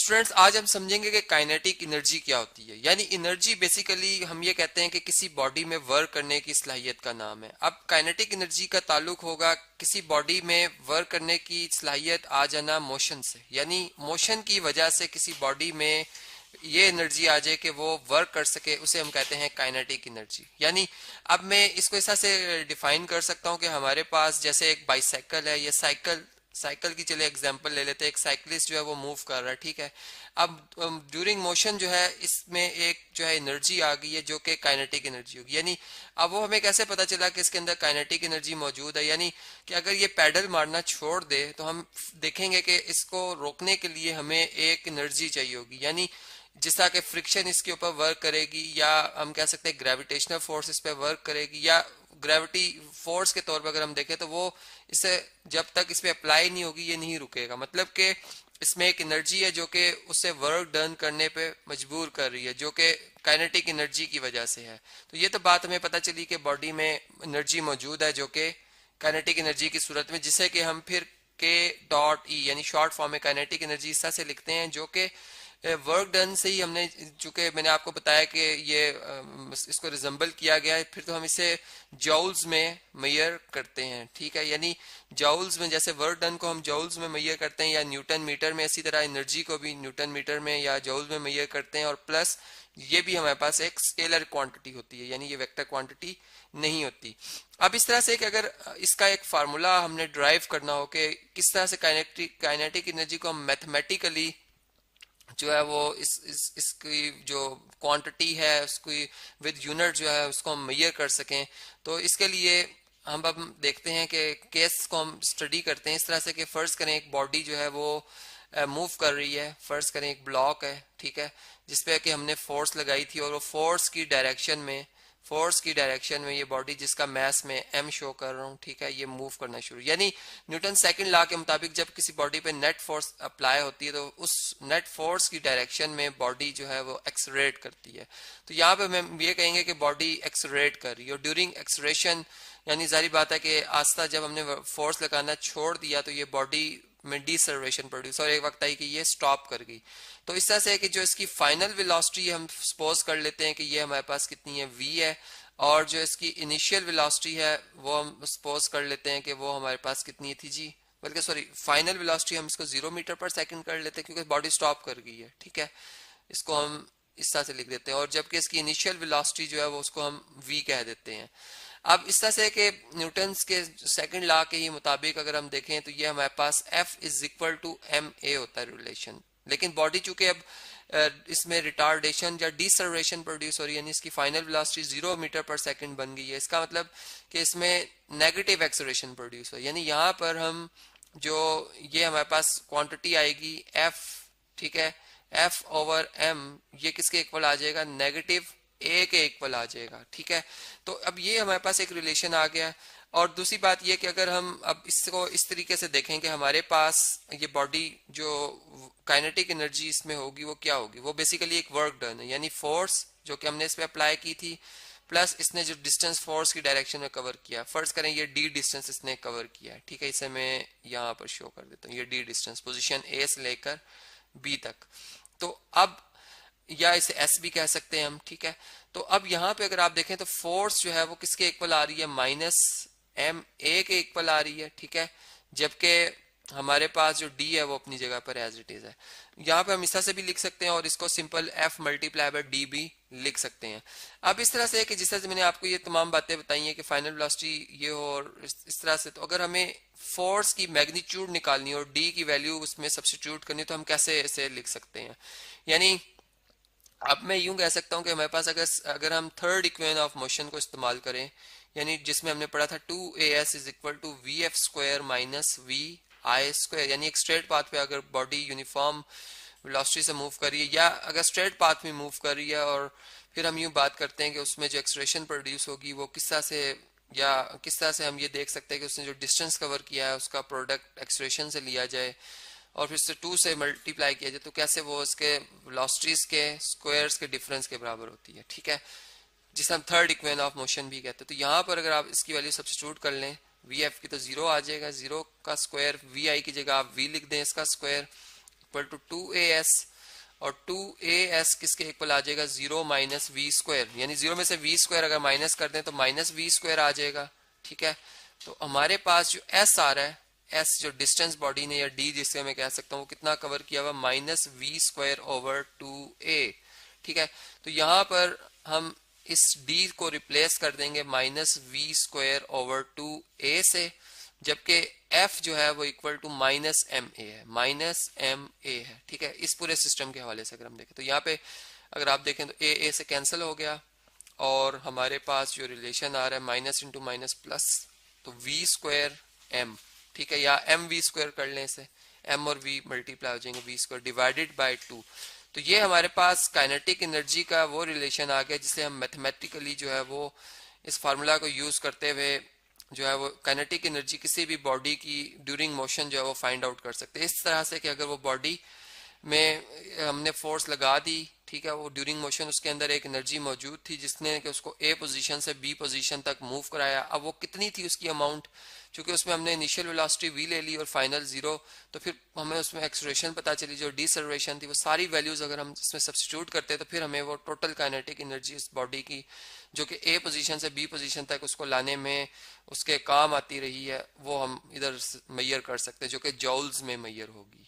Students आज हम समझेंगे कि काइनेटिक एनर्जी क्या होती है। यानी एनर्जी बेसिकली हम ये कहते हैं कि किसी बॉडी में वर्क करने की सलाहियत का नाम है। अब काइनेटिक एनर्जी का ताल्लुक होगा किसी बॉडी में वर्क करने की सलाहियत आ जाना मोशन से, यानी मोशन की वजह से किसी बॉडी में ये एनर्जी आ जाए कि वो वर्क कर सके, उसे हम कहते हैं काइनेटिक एनर्जी। यानी अब मैं इसको ऐसा से डिफाइन कर सकता हूँ कि हमारे पास जैसे एक बाइसाइकिल है, ये साइकिल साइकिल की चले एग्जांपल ले लेते हैं। एक साइकिलिस्ट जो है वो मूव कर रहा है, ठीक है। अब ड्यूरिंग मोशन जो है इसमें एक जो है एनर्जी आ गई है जो कि काइनेटिक एनर्जी होगी। यानी अब वो हमें कैसे पता चला कि इसके अंदर काइनेटिक एनर्जी मौजूद है? यानी कि अगर ये पैडल मारना छोड़ दे तो हम देखेंगे कि इसको रोकने के लिए हमें एक एनर्जी चाहिए होगी। यानी जिस तरह के फ्रिक्शन इसके ऊपर वर्क करेगी, या हम कह सकते हैं ग्रेविटेशनल फोर्स इस पे वर्क करेगी, या ग्रेविटी फोर्स के तौर पर अगर हम देखें तो वो इसे जब तक इस पे अप्लाई नहीं होगी ये नहीं रुकेगा। मतलब कि इसमें एक एनर्जी है जो कि उसे वर्क डन करने पे मजबूर कर रही है, जो कि काइनेटिक एनर्जी की वजह से है। तो ये तो बात हमें पता चली कि बॉडी में एनर्जी मौजूद है जो कि काइनेटिक एनर्जी की सूरत में, जिसे कि हम फिर के डॉट ई यानी शॉर्ट फॉर्म में काइनेटिक एनर्जी इस तरह से लिखते हैं, जो कि वर्क डन से ही हमने, चूंकि मैंने आपको बताया कि ये इसको रिजम्बल किया गया है, फिर तो हम इसे जॉल्स में मेजर करते हैं, ठीक है। यानी जॉल्स में, जैसे वर्क डन को हम जॉल्स में मेजर करते हैं या न्यूटन मीटर में, इसी तरह एनर्जी को भी न्यूटन मीटर में या जॉल्स में मेजर करते हैं। और प्लस ये भी हमारे पास एक स्केलर क्वांटिटी होती है, यानी ये वेक्टर क्वांटिटी नहीं होती। अब इस तरह से कि अगर इसका एक फार्मूला हमने ड्राइव करना हो कि किस तरह से काइनेटिक एनर्जी को हम मैथमेटिकली जो है वो इसकी जो क्वांटिटी है उसकी विद यूनिट जो है उसको हम मेजर कर सकें, तो इसके लिए हम अब देखते हैं कि केस को हम स्टडी करते हैं इस तरह से कि फर्ज करें एक बॉडी जो है वो मूव कर रही है। फर्ज करें एक ब्लॉक है, ठीक है, जिसपे कि हमने फोर्स लगाई थी और वो फोर्स की डायरेक्शन में ये बॉडी जिसका मैस में m शो कर रहा हूँ, ठीक है, ये मूव करना शुरू। यानी न्यूटन सेकंड लॉ के मुताबिक जब किसी बॉडी पे नेट फोर्स अप्लाई होती है तो उस नेट फोर्स की डायरेक्शन में बॉडी जो है वो एक्सलरेट करती है। तो यहाँ पे हम ये कहेंगे कि बॉडी एक्सलरेट कर रही है। और ड्यूरिंग एक्सलरेशन यानी जारी बात है कि आस्ता जब हमने फोर्स लगाना छोड़ दिया तो ये बॉडी में डिसर्वेशन प्रोड्यूस, और एक वक्त आई कि ये स्टॉप कर गई। तो इस तरह से है कि जो इसकी फाइनल वेलोसिटी हम सपोज कर लेते हैं कि ये हमारे पास कितनी है, v है, और जो इसकी इनिशियल वेलोसिटी है वो हम सपोज कर लेते हैं कि वो हमारे पास कितनी थी जी, बल्कि सॉरी फाइनल वेलोसिटी हम इसको 0 मीटर पर सेकंड कर लेते हैं क्योंकि बॉडी स्टॉप कर गई है, ठीक है। इसको हम इस तरह से लिख देते हैं, और जबकि इसकी इनिशियल वेलोसिटी जो है वो उसको हम v कह देते हैं। अब इस तरह से कि न्यूटन के सेकंड लॉ के ही मुताबिक अगर हम देखें तो ये हमारे पास F is equal to ma होता है रिलेशन। लेकिन बॉडी चूंकि अब इसमें रिटार्डेशन या डिसर्वेशन प्रोड्यूस हो रही है, यानी इसकी फाइनल वेलोसिटी 0 मीटर पर सेकंड बन गई है। इसका मतलब कि इसमें नेगेटिव एक्सलरेशन प्रोड्यूस हो, यानी यहाँ पर हम जो ये हमारे पास क्वांटिटी आएगी F, ठीक है, F ओवर m, ये किसके इक्वल आ जाएगा, नेगेटिव a के इक्वल आ जाएगा, ठीक है। तो अब ये हमारे पास एक रिलेशन आ गया। और दूसरी बात ये कि अगर हम अब इसको इस तरीके से देखें कि हमारे पास ये बॉडी जो काइनेटिक एनर्जी इसमें होगी वो क्या होगी, वो बेसिकली एक वर्क डन है, यानी फोर्स जो कि हमने इस पे अप्लाई की थी, प्लस इसने जो डिस्टेंस फोर्स की डायरेक्शन में कवर किया। फर्ज करें ये d डिस्टेंस इसने कवर किया है, ठीक है, इसे मैं यहाँ पर शो कर देता हूँ, ये d डिस्टेंस पोजीशन a से लेकर b तक। तो अब या इसे s भी कह सकते हैं हम, ठीक है। तो अब यहाँ पे अगर आप देखें तो फोर्स जो है वो किसके इक्वल आ रही है, माइनस m a के इक्वल आ रही है, ठीक है, जबकि हमारे पास जो d है वो अपनी जगह पर एज इट इज है। यहाँ पे हम इस तरह से भी लिख सकते हैं और इसको simple f multiply by d भी लिख सकते हैं। अब इस तरह से है कि जिस तरह से मैंने आपको ये तमाम बातें बताई हैं कि फाइनल वेलोसिटी ये हो, और इस तरह से, तो अगर हमें फोर्स की मैग्नीट्यूड निकालनी और d की वैल्यू उसमें सब्स्टिट्यूट करनी तो हम कैसे इसे लिख सकते हैं। यानी अब मैं यूं कह सकता हूं कि हमारे पास अगर हम थर्ड इक्वेशन ऑफ मोशन को इस्तेमाल करें, यानी जिसमें हमने पढ़ा था 2as is equal to vf square minus vi square, यानी एक स्ट्रेट पाथ पे अगर बॉडी यूनिफॉर्म वेलोसिटी से मूव कर रही है या अगर स्ट्रेट पाथ में मूव कर रही है, और फिर हम यूं बात करते हैं कि उसमें जो एक्सलेरेशन प्रोड्यूस होगी वो किस तरह से, या किस तरह से हम ये देख सकते हैं कि उसने जो डिस्टेंस कवर किया है उसका प्रोडक्ट एक्सलेरेशन से लिया जाए और फिर से 2 से मल्टीप्लाई किया जाए, तो कैसे वो उसके वेलोसिटीज के स्क्वायर्स के डिफरेंस के बराबर होती है, ठीक है, जिसे हम थर्ड इक्वेशन ऑफ मोशन भी कहते हैं। तो यहाँ पर अगर आप इसकी वैल्यू सब्स्टिट्यूट कर लें vf की तो 0 आ जाएगा, 0 का स्क्वायर vi की जगह आप v लिख दें इसका स्क्वायर इक्वल टू 2as और 2as किसके इक्वल आ जाएगा, 0 माइनस वी स्क्वायर, यानी 0 में से वी स्क्वायर अगर माइनस कर दें तो माइनस वी स्क्वायर आ जाएगा। ठीक है, तो हमारे पास जो s आ रहा है, s जो डिस्टेंस बॉडी ने या d जिससे मैं कह सकता हूँ वो कितना कवर किया हुआ, minus we square over 2a। ठीक है, तो यहाँ पर हम इस d को रिप्लेस कर देंगे minus we square over 2a से, जबकि f जो है वो equal to minus M A है, माइनस एम ए है। ठीक है, इस पूरे सिस्टम के हवाले से अगर हम देखें तो यहाँ पे अगर आप देखें तो ए से कैंसिल हो गया और हमारे पास जो रिलेशन आ रहा है माइनस इंटू माइनस प्लस, तो वी स्क्वायर एम। ठीक है, या एम वी स्क्वायर कर लें इसे, एम और वी मल्टीप्लाई हो जाएंगे, वी स्क्वायर डिवाइडेड बाय 2। तो ये हमारे पास काइनेटिक एनर्जी का वो रिलेशन आ गया जिसे हम मैथमेटिकली जो है वो इस फार्मूला को यूज करते हुए जो है वो काइनेटिक एनर्जी किसी भी बॉडी की ड्यूरिंग मोशन जो है वो फाइंड आउट कर सकते हैं, इस तरह से कि अगर वो बॉडी में हमने फोर्स लगा दी, ठीक है, वो ड्यूरिंग मोशन उसके अंदर एक एनर्जी मौजूद थी जिसने कि उसको ए पोजीशन से बी पोजीशन तक मूव कराया। अब वो कितनी थी उसकी अमाउंट, क्योंकि उसमें हमने इनिशियल वेलोसिटी वी ले ली और फाइनल 0, तो फिर हमें उसमें एक्सेलरेशन पता चली जो डिसेलरेशन थी, वो सारी वैल्यूज अगर हम इसमें सब्स्टिट्यूट करते तो फिर हमें वो टोटल काइनेटिक एनर्जी इस बॉडी की जो कि ए पोजीशन से बी पोजीशन तक उसको लाने में उसके काम आती रही है, वो हम इधर मैयर कर सकते हैं जो कि जॉल्स में मैयर होगी।